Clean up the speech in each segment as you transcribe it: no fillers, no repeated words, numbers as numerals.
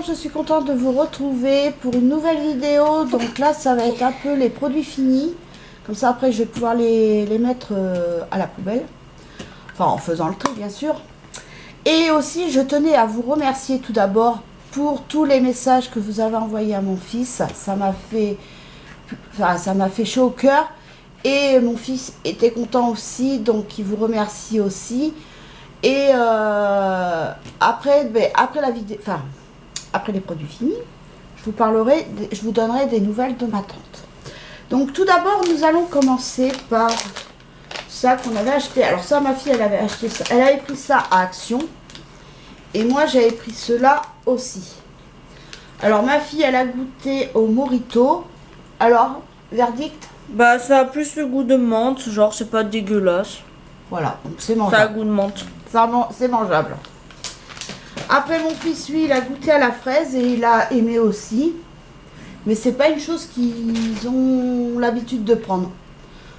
je suis contente de vous retrouver pour une nouvelle vidéo. Donc là, ça va être un peu les produits finis. Comme ça, après, je vais pouvoir les mettre à la poubelle. Enfin, en faisant le tri, bien sûr. Et aussi, je tenais à vous remercier tout d'abord pour tous les messages que vous avez envoyés à mon fils. Ça m'a fait chaud au cœur. Et mon fils était content aussi, donc il vous remercie aussi. Et après la vidéo, enfin après les produits finis, je vous donnerai des nouvelles de ma tante. Donc tout d'abord, nous allons commencer par ça qu'on avait acheté. Alors ça, ma fille, elle avait acheté ça, elle avait pris ça à Action, et moi j'avais pris cela aussi. Alors ma fille, elle a goûté au Morito. Alors verdict? Bah ça a plus le goût de menthe, genre c'est pas dégueulasse. Voilà, donc c'est Ça a mangeable. goût de menthe. C'est mangeable. Après, mon fils, lui, il a goûté à la fraise et il a aimé aussi. Mais c'est pas une chose qu'ils ont l'habitude de prendre.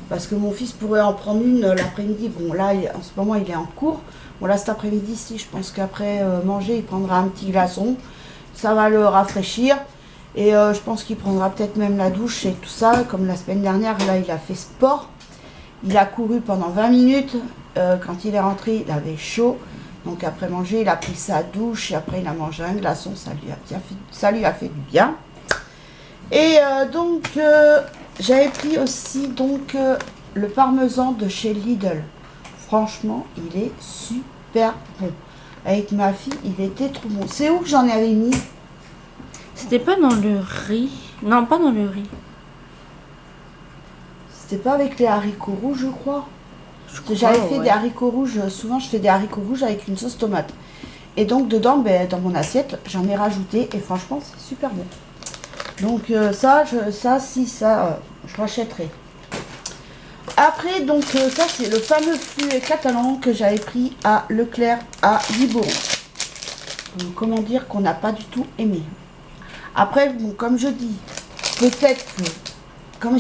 Parce que mon fils pourrait en prendre une l'après-midi. Bon, là, en ce moment, il est en cours. Bon, là, cet après-midi, si, je pense qu'après manger, il prendra un petit glaçon. Ça va le rafraîchir. Et je pense qu'il prendra peut-être même la douche et tout ça. Comme la semaine dernière, là, il a fait sport. Il a couru pendant 20 minutes. Quand il est rentré, il avait chaud. Donc après manger, il a pris sa douche et après il a mangé un glaçon. Ça lui a fait du bien. Et donc, j'avais pris aussi donc le parmesan de chez Lidl. Franchement, il est super bon. Avec ma fille, il était trop bon. C'est où que j'en avais mis? C'était pas dans le riz. Non, pas dans le riz. C'était pas avec les haricots rouges, je crois. J'avais fait des haricots rouges. Souvent, je fais des haricots rouges avec une sauce tomate. Et donc, dedans, dans mon assiette, j'en ai rajouté. Et franchement, c'est super bon. Donc, je rachèterai. Après, donc, ça, c'est le fameux fluet catalan que j'avais pris à Leclerc à Libourne. Donc, comment dire qu'on n'a pas du tout aimé. Après, bon, comme je dis, peut-être que, comme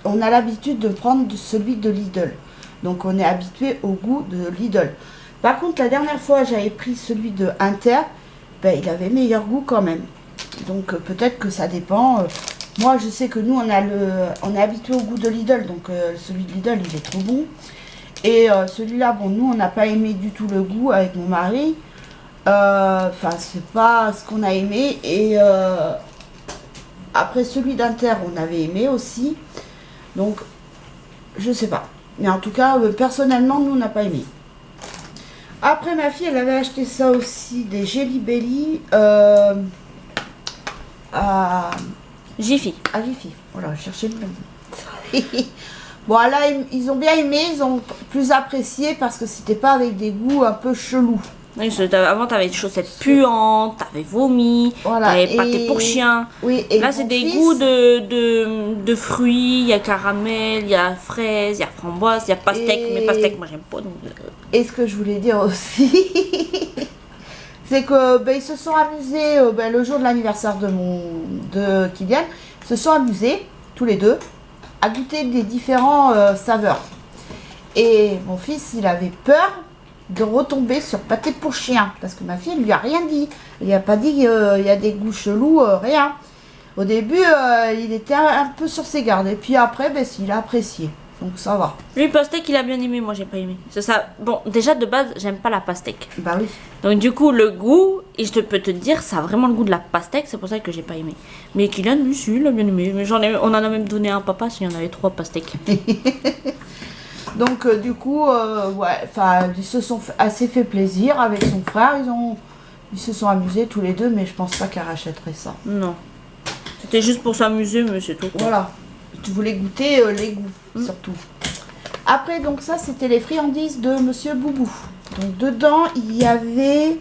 on a l'habitude de prendre celui de Lidl. Donc, on est habitué au goût de Lidl. Par contre, la dernière fois, j'avais pris celui de Inter. Ben, il avait meilleur goût quand même. Donc, peut-être que ça dépend. Moi, je sais que nous, on est habitué au goût de Lidl. Donc, celui de Lidl, il est trop bon. Et celui-là, bon, nous, on n'a pas aimé du tout le goût avec mon mari. Enfin, c'est pas ce qu'on a aimé. Et après, celui d'Inter, on avait aimé aussi. Donc, je sais pas. Mais en tout cas, personnellement, nous, on n'a pas aimé. Après, ma fille, elle avait acheté ça aussi, des Jelly Belly à Jiffy. À Jiffy. Voilà, chercher le nom. Bon, là, ils ont bien aimé, ils ont plus apprécié parce que c'était pas avec des goûts un peu chelous. Oui, avant, t'avais des chaussettes puantes, t'avais vomi, voilà, t'avais pâté pour chien. Oui, et là, c'est des goûts de fruits, il y a caramel, il y a fraise, il y a framboise, il y a pastèque, mais pastèque, moi, j'aime pas. Donc... Et ce que je voulais dire aussi, c'est que ils se sont amusés le jour de l'anniversaire de Kylian, ils se sont amusés, tous les deux, à goûter des différents saveurs. Et mon fils, il avait peur de retomber sur pâté pour chien, parce que ma fille, elle lui a rien dit. Elle lui a pas dit qu'il y a des goûts chelous, rien. Au début, il était un peu sur ses gardes, et puis après, il a apprécié. Donc ça va. Lui, pastèque, il a bien aimé, moi j'ai pas aimé. C'est ça. Bon, déjà de base, j'aime pas la pastèque. Bah oui. Donc du coup, le goût, et je peux te dire, ça a vraiment le goût de la pastèque, c'est pour ça que j'ai pas aimé. Mais Kylian, lui, si, il a bien aimé. Mais on en a même donné à un papa s'il y en avait 3 pastèques. Donc du coup, ils se sont assez fait plaisir avec son frère. Ils se sont amusés tous les deux, mais je pense pas qu'elle rachèterait ça. Non. C'était juste pour s'amuser, mais c'est tout. Voilà. Tu voulais goûter les goûts, surtout. Après, donc ça, c'était les friandises de Monsieur Boubou. Donc dedans, il y avait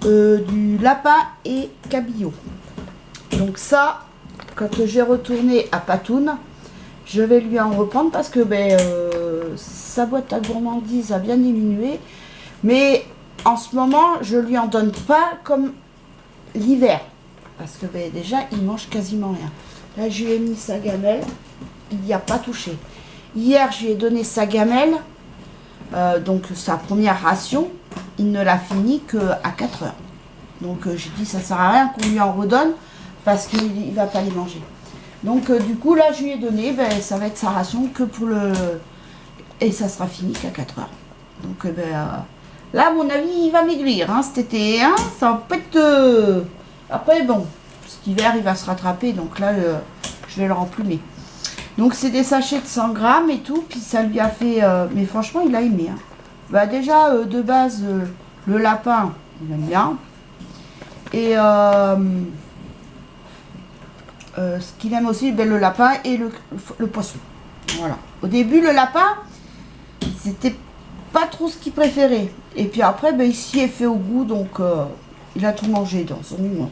du lapin et cabillaud. Donc ça, quand j'ai retourné à Patoun, je vais lui en reprendre parce que sa boîte à gourmandise a bien diminué. Mais en ce moment, je lui en donne pas comme l'hiver. Parce que déjà, il mange quasiment rien. Là, je lui ai mis sa gamelle. Il n'y a pas touché. Hier, je lui ai donné sa gamelle. Donc, sa première ration. Il ne l'a fini qu'à 4 heures. Donc j'ai dit ça sert à rien qu'on lui en redonne parce qu'il va pas les manger. Donc du coup là je lui ai donné, ça va être sa ration que pour le... Et ça sera fini qu'à 4 heures. Donc là à mon avis il va maigrir hein, cet été, hein, ça va pas être... Après bon, cet hiver il va se rattraper donc là je vais le remplumer. Donc c'est des sachets de 100 grammes et tout, puis ça lui a fait... mais franchement il a aimé. Hein. Bah déjà de base le lapin il aime bien. Et ce qu'il aime aussi, le lapin et le poisson. Voilà. Au début, le lapin, c'était pas trop ce qu'il préférait. Et puis après, il s'y est fait au goût, donc il a tout mangé dans son moment.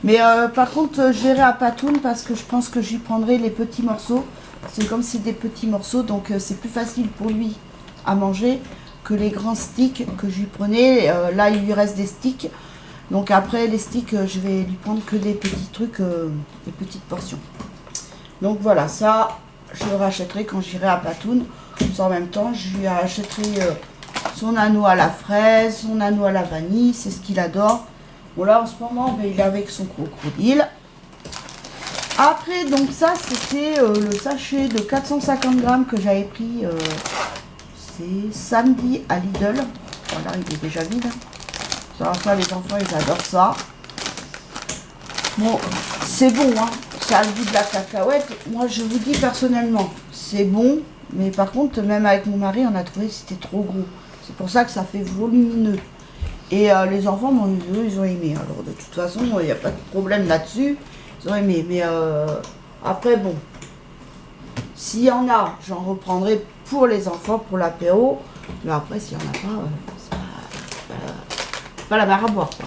Mais par contre, je verrai à Patoun parce que je pense que j'y prendrai les petits morceaux. C'est comme c'est des petits morceaux, donc c'est plus facile pour lui à manger que les grands sticks que je lui prenais. Là, il lui reste des sticks. Donc après les sticks, je vais lui prendre que des petits trucs, des petites portions. Donc voilà, ça, je le rachèterai quand j'irai à Patoun. En même temps, je lui achèterai son anneau à la fraise, son anneau à la vanille, c'est ce qu'il adore. Bon là, en ce moment, il est avec son crocodile. Après, donc ça, c'était le sachet de 450 grammes que j'avais pris, c'est samedi à Lidl. Voilà, il est déjà vide. Ça, les enfants, ils adorent ça. Bon, c'est bon, hein. Ça a le goût de la cacahuète. Moi, je vous dis personnellement, c'est bon. Mais par contre, même avec mon mari, on a trouvé que c'était trop gros. C'est pour ça que ça fait volumineux. Et les enfants, bon, eux, ils ont aimé. Alors, de toute façon, il n'y a pas de problème là-dessus. Ils ont aimé. Mais après, bon. S'il y en a, j'en reprendrai pour les enfants, pour l'apéro. Mais après, s'il n'y en a pas, pas la mer à boire quoi.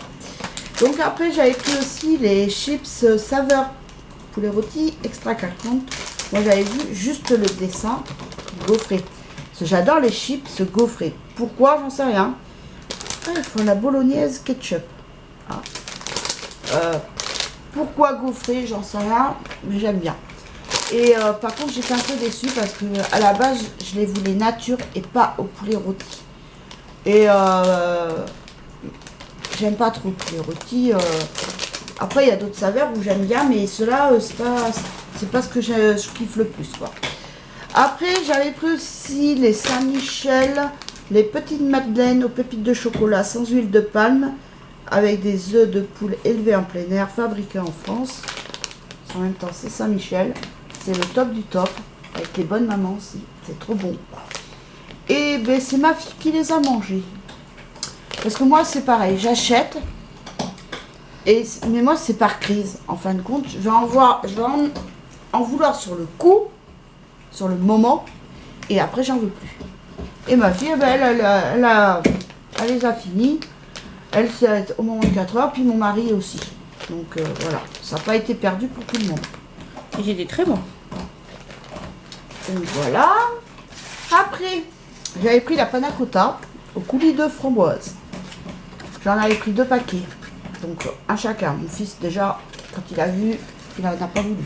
Donc après j'avais pris aussi les chips saveur poulet rôti extra 40. Moi j'avais vu juste le dessin gaufré. Parce que j'adore les chips gaufrés. Pourquoi? J'en sais rien. Ah, il faut la bolognaise ketchup. Ah. Pourquoi gaufré? J'en sais rien, mais j'aime bien. Et par contre j'étais un peu déçue parce que à la base je les voulais nature et pas au poulet rôti. Et j'aime pas trop les rôtis. Après, il y a d'autres saveurs où j'aime bien, mais ceux-là, c'est pas ce que je kiffe le plus, quoi. Après, j'avais pris aussi les Saint-Michel, les petites madeleines aux pépites de chocolat sans huile de palme, avec des œufs de poule élevés en plein air, fabriqués en France. En même temps, c'est Saint-Michel. C'est le top du top, avec les bonnes mamans aussi. C'est trop bon. Et ben, c'est ma fille qui les a mangés. Parce que moi, c'est pareil, j'achète, mais moi, c'est par crise. En fin de compte, je vais en vouloir sur le coup, sur le moment, et après, j'en veux plus. Et ma fille, elle les a finis. Elle, c'est au moment de 4 heures, puis mon mari aussi. Donc, voilà, ça n'a pas été perdu pour tout le monde. Et j'étais très bon. Donc, voilà. Après, j'avais pris la panna cotta au coulis de framboise. J'en avais pris 2 paquets, donc un chacun. Mon fils, déjà, quand il a vu, il n'en a pas voulu.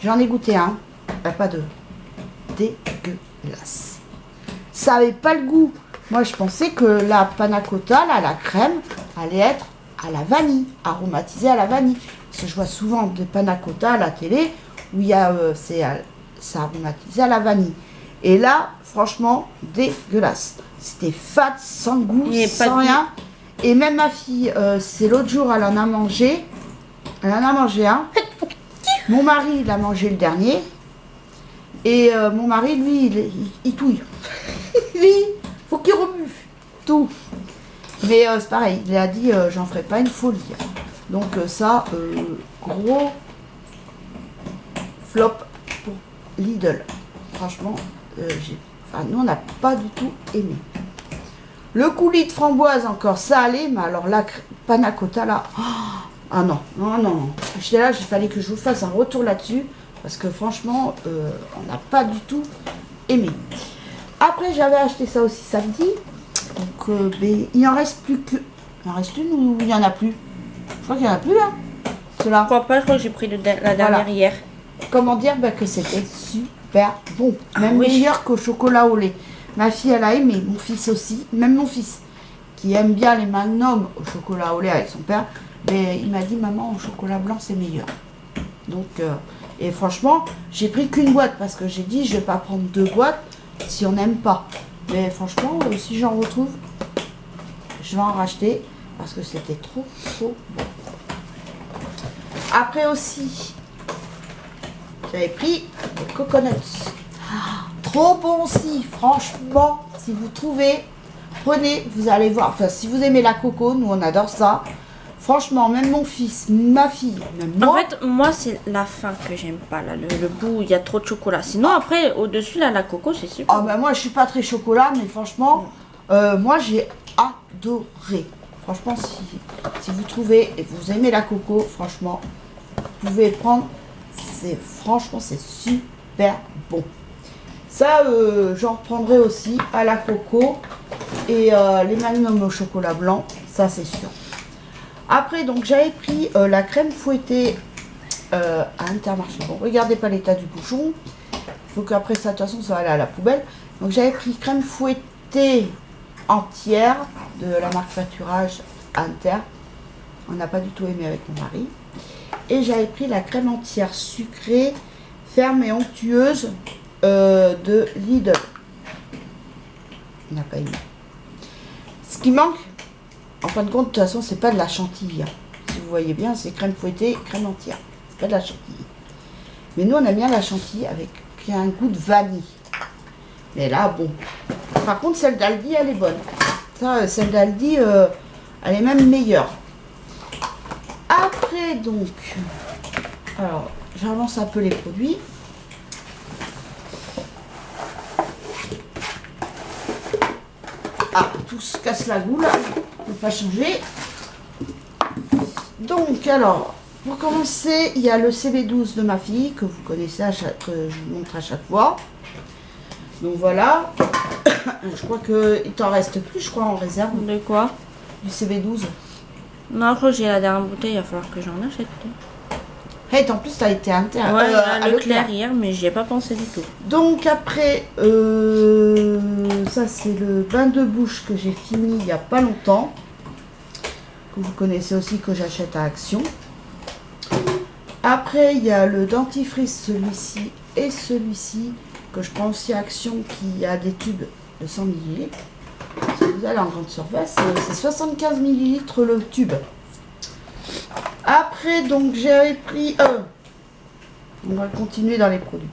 J'en ai goûté un, pas deux. Dégueulasse. Ça n'avait pas le goût. Moi, je pensais que la panna cotta, là, la crème, allait être à la vanille, aromatisée à la vanille. Parce que je vois souvent des panna cotta à la télé où il y a, c'est aromatisé à la vanille. Et là, franchement, dégueulasse. C'était fade, sans goût, sans rien. Et même ma fille, c'est l'autre jour, elle en a mangé. Elle en a mangé un. Mon mari, il a mangé le dernier. Et mon mari, lui, il touille. Lui, faut qu'il remue tout. Mais c'est pareil, il a dit, j'en ferai pas une folie. Donc ça, gros flop pour Lidl. Franchement, nous, on n'a pas du tout aimé. Le coulis de framboise, encore, ça allait, mais alors la panna cotta, là, ah non. J'étais là, il fallait que je vous fasse un retour là-dessus, parce que franchement, on n'a pas du tout aimé. Après, j'avais acheté ça aussi samedi, donc il en reste plus que... Il en reste une ou il n'y en a plus? Je crois qu'il n'y en a plus, hein, ceux-là. Je crois pas, je crois que j'ai pris la dernière hier. Comment dire que c'était super bon, même oui. meilleur qu'au chocolat au lait. Ma fille, elle a aimé, mon fils aussi, même mon fils, qui aime bien les magnums au chocolat au lait avec son père, mais il m'a dit maman au chocolat blanc c'est meilleur. Donc et franchement j'ai pris qu'une boîte parce que j'ai dit je vais pas prendre 2 boîtes si on n'aime pas. Mais franchement si j'en retrouve je vais en racheter parce que c'était trop bon. Après aussi j'avais pris les coconuts. Trop bon aussi, franchement, si vous trouvez, prenez, vous allez voir. Enfin, si vous aimez la coco, nous on adore ça. Franchement, même mon fils, ma fille, même moi. En fait, moi, c'est la fin que j'aime pas, là, le bout où il y a trop de chocolat. Sinon, après, au-dessus, là, la coco, c'est super. Ah bah moi, je suis pas très chocolat, mais franchement, moi j'ai adoré. Franchement, si vous trouvez et vous aimez la coco, franchement, vous pouvez prendre. Franchement, c'est super bon. Ça, j'en reprendrai aussi à la coco et les magnums au chocolat blanc, ça c'est sûr. Après, donc j'avais pris la crème fouettée à Intermarché. Bon, regardez pas l'état du bouchon. Il faut qu'après ça, de toute façon, ça va aller à la poubelle. Donc j'avais pris crème fouettée entière de la marque Pâturage Inter. On n'a pas du tout aimé avec mon mari. Et j'avais pris la crème entière sucrée, ferme et onctueuse. De Lidl. On n'a pas aimé. Ce qui manque, en fin de compte, de toute façon, c'est pas de la chantilly. Hein. Si vous voyez bien, c'est crème fouettée, crème entière. C'est pas de la chantilly. Mais nous, on aime bien la chantilly avec qui a un goût de vanille. Mais là, bon. Par contre, celle d'Aldi, elle est bonne. Ça, celle d'Aldi, elle est même meilleure. Après, donc, alors, j'avance un peu les produits. Ah, tout se casse la goule, ne pas changer. Donc, alors, pour commencer, il y a le CB12 de ma fille, que vous connaissez, que je vous montre à chaque fois. Donc voilà. Je crois qu'il t'en reste plus, je crois, en réserve. De quoi? Du CB12. Non, je crois que j'ai la dernière bouteille, il va falloir que j'en achète. Hey, en plus, t'as été Ouais, à Leclerc hier, mais j'y ai pas pensé du tout. Donc après, ça c'est le bain de bouche que j'ai fini il n'y a pas longtemps. Que vous connaissez aussi, que j'achète à Action. Après, il y a le dentifrice, celui-ci et celui-ci, que je prends aussi à Action, qui a des tubes de 100 ml. Si vous allez en grande surface, c'est 75 ml le tube. Après, donc j'avais pris... on va continuer dans les produits.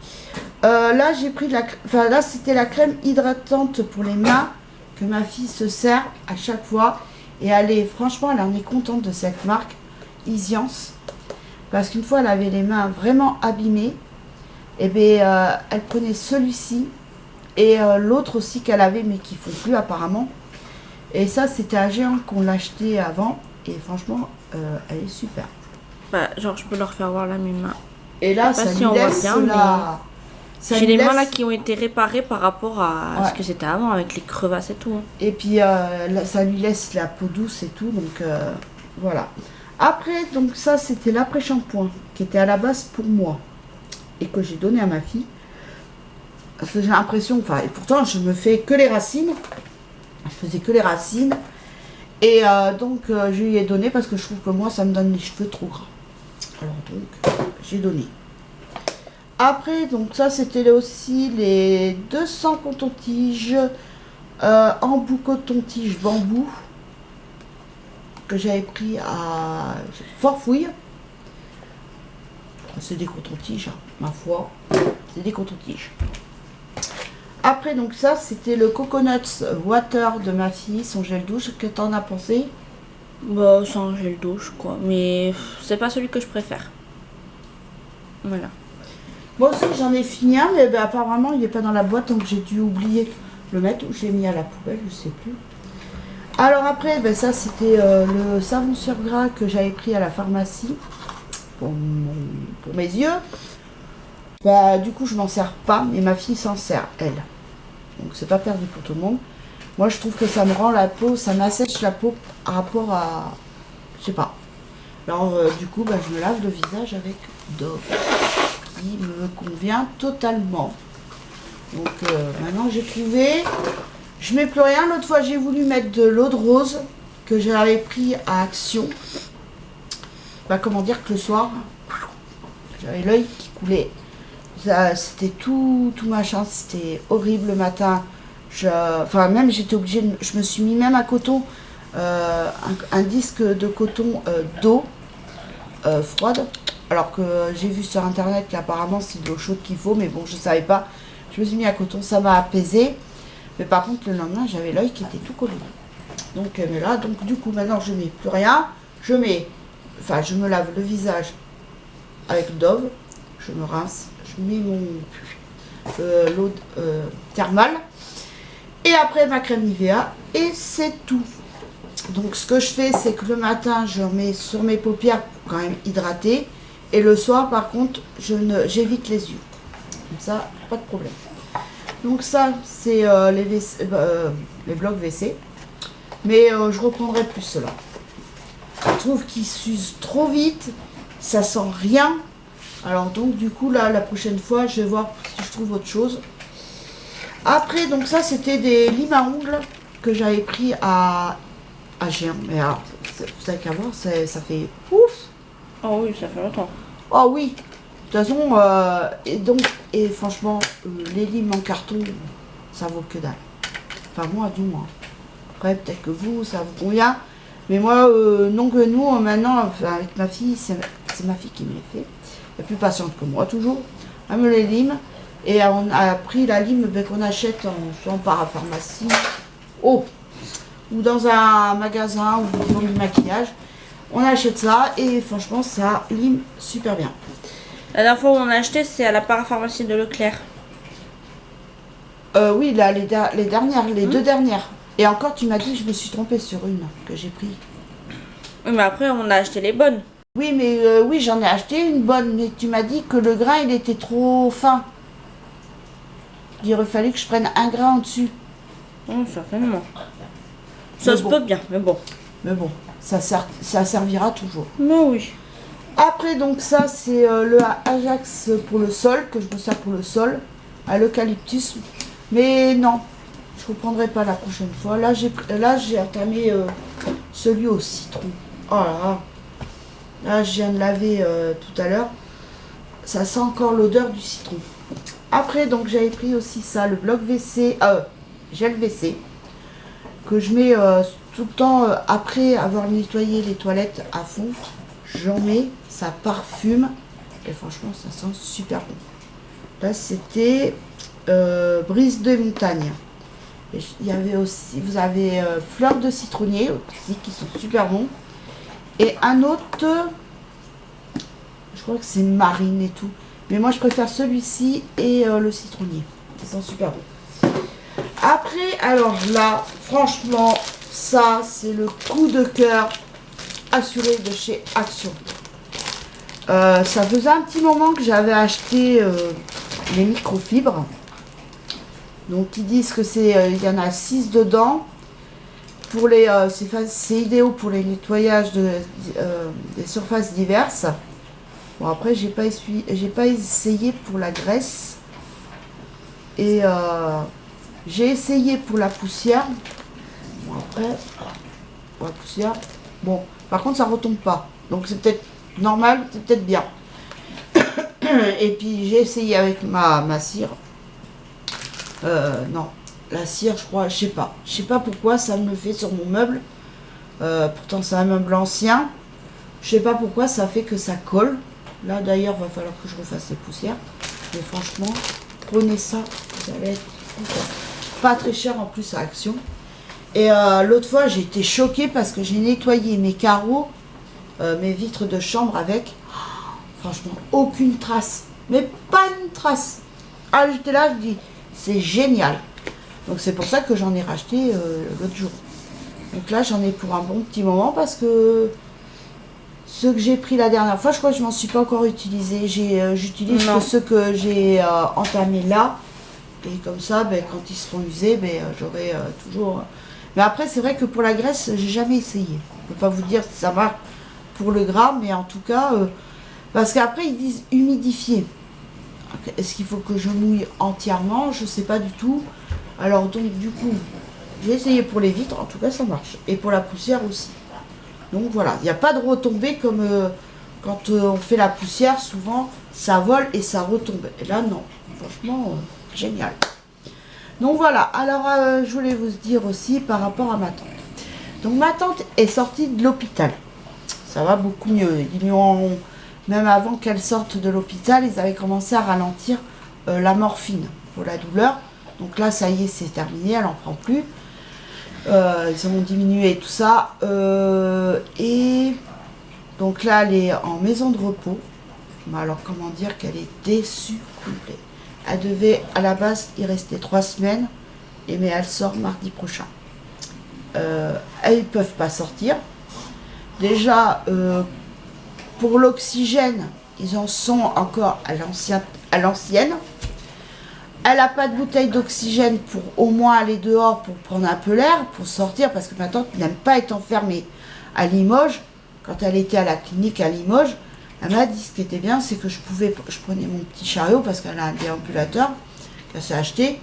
Là, j'ai pris de la... Enfin, là, c'était la crème hydratante pour les mains que ma fille se sert à chaque fois. Et elle est... Franchement, elle en est contente de cette marque, Isiance. Parce qu'une fois, elle avait les mains vraiment abîmées. Et bien, elle prenait celui-ci. Et l'autre aussi qu'elle avait, mais qui ne font plus apparemment. Et ça, c'était à Géant qu'on l'achetait avant. Et franchement, elle est super. Bah, genre, je peux leur faire voir là mes mains. Et là, ça lui on voit laisse bien, la... J'ai les mains là qui ont été réparées par rapport à Ouais. ce que c'était avant, avec les crevasses et tout. Hein. Et puis, là, ça lui laisse la peau douce et tout. Donc, voilà. Après, donc ça, c'était l'après-shampoing qui était à la base pour moi. Et que j'ai donné à ma fille. Parce que j'ai l'impression... Enfin, et pourtant, je me fais que les racines. Je faisais que les racines. Et donc, je lui ai donné parce que je trouve que moi, ça me donne les cheveux trop gras. Alors donc, j'ai donné. Après, donc ça, c'était aussi les 200 cotons-tiges embout coton-tige bambou que j'avais pris à Forfouille. C'est des cotons-tiges, hein, ma foi. C'est des cotons-tiges. Après, donc ça, c'était le Coconuts Water de ma fille, son gel douche. Que t'en as pensé? Bah, c'est un gel douche, quoi. Mais c'est pas celui que je préfère. Voilà. Moi aussi, j'en ai fini un, mais ben, apparemment, il n'est pas dans la boîte, donc j'ai dû oublier le mettre ou je l'ai mis à la poubelle, je sais plus. Alors après, ben, ça, c'était le savon sur gras que j'avais pris à la pharmacie pour mes yeux. Bah, du coup, je m'en sers pas, mais ma fille s'en sert, elle. Donc, c'est pas perdu pour tout le monde. Moi, je trouve que ça me rend la peau, ça m'assèche la peau par rapport à... Je sais pas. Alors, du coup, bah, je me lave le visage avec Dove, qui me convient totalement. Donc, maintenant, j'ai trouvé Je mets plus rien. L'autre fois, j'ai voulu mettre de l'eau de rose que j'avais pris à Action. Bah, comment dire que le soir, j'avais l'œil qui coulait. C'était tout machin. C'était horrible le matin. Enfin, même j'étais obligée, je me suis mis même à coton, un disque de coton d'eau froide. Alors que j'ai vu sur internet qu'apparemment c'est de l'eau chaude qu'il faut, mais bon, je savais pas. Je me suis mis à coton, ça m'a apaisé. Mais par contre, le lendemain, j'avais l'œil qui était tout collé. Donc, mais là, donc du coup, maintenant, je mets plus rien. Je me lave le visage avec Dove. Je me rince. Je mets l'eau thermale. Et après, ma crème Nivea. Et c'est tout. Donc, ce que je fais, c'est que le matin, je mets sur mes paupières pour quand même hydrater. Et le soir, par contre, j'évite les yeux. Comme ça, pas de problème. Donc ça, c'est les blocs WC. Mais je reprendrai plus cela. Je trouve qu'ils s'usent trop vite. Ça sent rien. Alors donc, du coup, là, la prochaine fois, je vais voir si je trouve autre chose. Après, donc ça, c'était des limes à ongles que j'avais pris à Géant. Mais alors, vous avez qu'à voir, ça fait ouf. Oh oui, ça fait longtemps. Oh oui. De toute façon, et franchement, les limes en carton, ça vaut que dalle. Enfin, moi, du moins. Après, peut-être que vous, ça vous convient. Mais moi, non que nous, maintenant, enfin, avec ma fille, c'est ma fille qui me les fait. Elle est plus patiente que moi, toujours. Elle me les lime. Et on a pris la lime qu'on achète soit en parapharmacie, ou dans un magasin où ils vendent du maquillage. On achète ça et franchement, ça lime super bien. La dernière fois où on a acheté, c'est à la parapharmacie de Leclerc. Oui, là, les dernières, les deux dernières. Et encore, tu m'as dit que je me suis trompée sur une que j'ai pris. Oui, mais après, on a acheté les bonnes. Oui, mais oui, j'en ai acheté une bonne, mais tu m'as dit que le grain, il était trop fin. Il aurait fallu que je prenne un grain en dessus. Certainement. Ça se peut bien, mais bon. Mais bon, ça servira toujours. Mais oui. Après, donc ça, c'est le Ajax pour le sol, que je me sers pour le sol, à l'eucalyptus. Mais non, je ne reprendrai pas la prochaine fois. Là, j'ai entamé celui au citron. Oh là là. Là, je viens de laver tout à l'heure. Ça sent encore l'odeur du citron. Après, donc, j'avais pris aussi ça, le bloc WC, gel WC, que je mets tout le temps après avoir nettoyé les toilettes à fond. J'en mets, ça parfume et franchement ça sent super bon. Là c'était brise de montagne. Et il y avait aussi, vous avez fleurs de citronnier aussi qui sont super bons. Et un autre, je crois que c'est marine et tout. Mais moi je préfère celui-ci et le citronnier. Qui sont super bons. Après, alors là, franchement, ça c'est le coup de cœur assuré de chez Action. Ça faisait un petit moment que j'avais acheté les microfibres. Donc ils disent que il y en a 6 dedans. Pour c'est idéal pour les nettoyages des surfaces diverses. Bon après j'ai pas essayé pour la graisse. Et j'ai essayé pour la poussière. Bon après pour la poussière. Bon, par contre, ça retombe pas. Donc, c'est peut-être normal, c'est peut-être bien. Et puis, j'ai essayé avec ma cire. Non, la cire, je crois, je sais pas. Je sais pas pourquoi ça me le fait sur mon meuble. Pourtant, c'est un meuble ancien. Je sais pas pourquoi ça fait que ça colle. Là, d'ailleurs, va falloir que je refasse les poussières. Mais franchement, prenez ça. Vous allez être content. Pas très cher en plus à Action. Et l'autre fois, j'ai été choquée parce que j'ai nettoyé mes carreaux, mes vitres de chambre avec. Franchement, aucune trace. Mais pas une trace. Ah, j'étais là, je dis, c'est génial. Donc c'est pour ça que j'en ai racheté l'autre jour. Donc là, j'en ai pour un bon petit moment parce que ceux que j'ai pris la dernière fois, je crois que je m'en suis pas encore utilisé. J'utilise que ceux que j'ai entamés là. Et comme ça, ben, quand ils seront usés, ben, j'aurai toujours... Mais après, c'est vrai que pour la graisse, j'ai jamais essayé. Je ne peux pas vous dire si ça marche pour le gras, mais en tout cas, parce qu'après, ils disent humidifier. Est-ce qu'il faut que je mouille entièrement? Je ne sais pas du tout. Alors donc, du coup, J'ai essayé pour les vitres, en tout cas ça marche. Et pour la poussière aussi. Donc voilà, il n'y a pas de retombée comme quand on fait la poussière, souvent ça vole et ça retombe. Et là non, franchement génial. Donc voilà, alors je voulais vous dire aussi par rapport à ma tante. Donc ma tante est sortie de l'hôpital. Ça va beaucoup mieux. Ils lui ont, même avant qu'elle sorte de l'hôpital, ils avaient commencé à ralentir la morphine pour la douleur. Donc là ça y est, c'est terminé, elle n'en prend plus. Ils ont diminué tout ça. Et donc là elle est en maison de repos. Mais alors comment dire qu'elle est déçue complet. Elle devait à la base y rester 3 semaines. Mais elle sort mardi prochain. Elles ne peuvent pas sortir. Déjà, pour l'oxygène, ils en sont encore à l'ancienne. Elle n'a pas de bouteille d'oxygène pour au moins aller dehors pour prendre un peu l'air, pour sortir, parce que ma tante n'aime pas être enfermée. À Limoges, quand elle était à la clinique à Limoges, elle m'a dit ce qui était bien, c'est que je prenais mon petit chariot, parce qu'elle a un déambulateur qu'elle s'est acheté.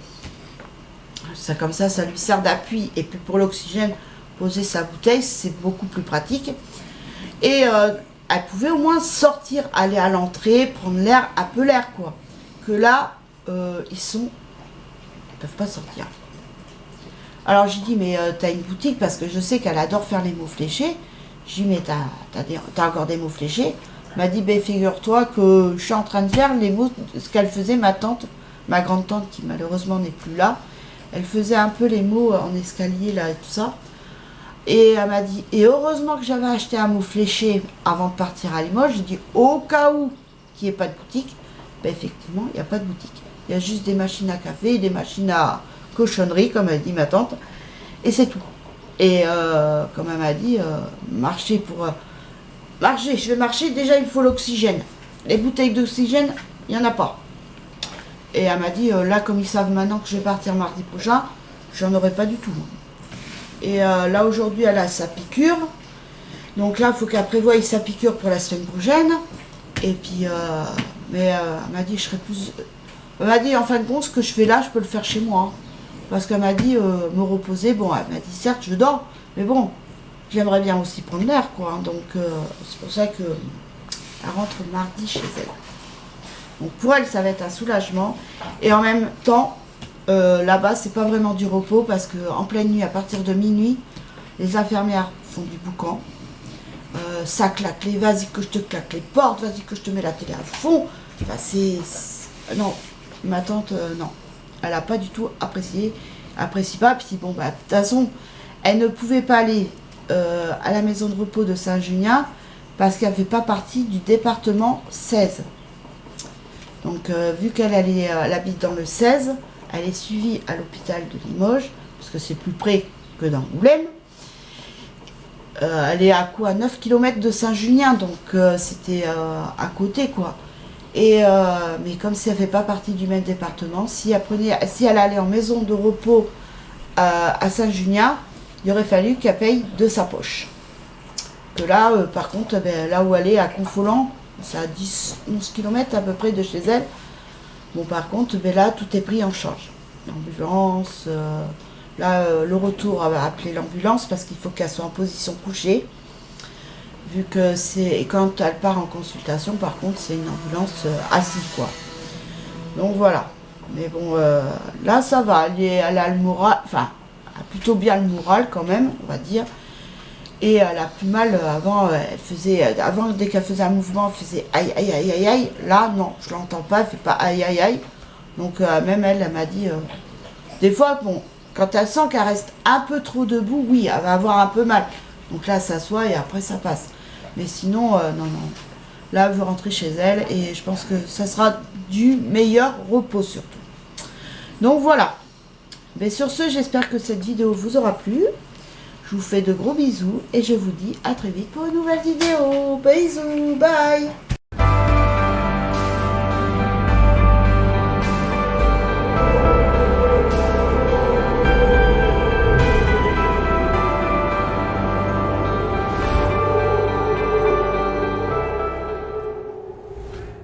Ça, comme ça lui sert d'appui. Et puis pour l'oxygène, poser sa bouteille, c'est beaucoup plus pratique. Et elle pouvait au moins sortir, aller à l'entrée, prendre l'air, un peu l'air quoi. Que là, ils peuvent pas sortir. Alors j'ai dit, mais t'as une boutique, parce que je sais qu'elle adore faire les mots fléchés. J'ai dit, mais t'as encore des mots fléchés? Elle m'a dit, ben figure-toi que je suis en train de faire les mots, ce qu'elle faisait ma tante, ma grande tante qui malheureusement n'est plus là. Elle faisait un peu les mots en escalier là et tout ça. Et elle m'a dit, et heureusement que j'avais acheté un mot fléché avant de partir à Limoges. J'ai dit, au cas où qu'il n'y ait pas de boutique, ben effectivement, il n'y a pas de boutique. Il y a juste des machines à café, des machines à cochonnerie, comme elle dit ma tante. Et c'est tout. Et comme elle m'a dit, marcher, je vais marcher, déjà il faut l'oxygène. Les bouteilles d'oxygène, il n'y en a pas. Et elle m'a dit, là comme ils savent maintenant que je vais partir mardi prochain, j'en aurai pas du tout. Et là aujourd'hui elle a sa piqûre. Donc là il faut qu'elle prévoie sa piqûre pour la semaine prochaine. Et puis, mais elle m'a dit, je serai plus... Elle m'a dit, en fin de compte, ce que je fais là, je peux le faire chez moi. Hein. Parce qu'elle m'a dit, me reposer, bon, elle m'a dit, certes, je dors, mais bon, j'aimerais bien aussi prendre l'air, quoi. Hein. Donc, c'est pour ça que elle rentre mardi chez elle. Donc, pour elle, ça va être un soulagement. Et en même temps, là-bas, c'est pas vraiment du repos, parce qu'en pleine nuit, à partir de minuit, les infirmières font du boucan. Ça claque, les vas-y que je te claque les portes, vas-y que je te mets la télé à fond. Enfin, non, ma tante, non. Elle n'a pas du tout apprécié. Apprécie pas. Puis bon, bah, de toute façon, elle ne pouvait pas aller à la maison de repos de Saint-Junien parce qu'elle ne fait pas partie du département 16. Donc, vu qu'elle habite dans le 16, elle est suivie à l'hôpital de Limoges, parce que c'est plus près que d'Angoulême. Elle est à quoi, 9 km de Saint-Junien, donc c'était à côté quoi. Et mais comme si elle ne fait pas partie du même département, si elle allait en maison de repos à Saint-Junien, il aurait fallu qu'elle paye de sa poche. Que là, par contre, là où elle est à Confolens, c'est à 10-11 km à peu près de chez elle. Bon, par contre, là, tout est pris en charge. L'ambulance, là, le retour, elle va appeler l'ambulance parce qu'il faut qu'elle soit en position couchée. Vu que c'est... Et quand elle part en consultation, par contre, c'est une ambulance assise, quoi. Donc, voilà. Mais bon, là, ça va. Elle a le moral... Enfin, elle a plutôt bien le moral, quand même, on va dire. Et elle a plus mal. Avant, Avant, dès qu'elle faisait un mouvement, elle faisait aïe, aïe, aïe, aïe, aïe. Là, non, je l'entends pas. Elle fait pas aïe, aïe, aïe. Donc, même elle m'a dit... Des fois, bon... Quand elle sent qu'elle reste un peu trop debout, oui, elle va avoir un peu mal. Donc là, elle s'assoit et après, ça passe. Mais sinon, non, non. Là, elle veut rentrer chez elle et je pense que ça sera du meilleur repos surtout. Donc voilà. Mais sur ce, j'espère que cette vidéo vous aura plu. Je vous fais de gros bisous et je vous dis à très vite pour une nouvelle vidéo. Bisous, bye!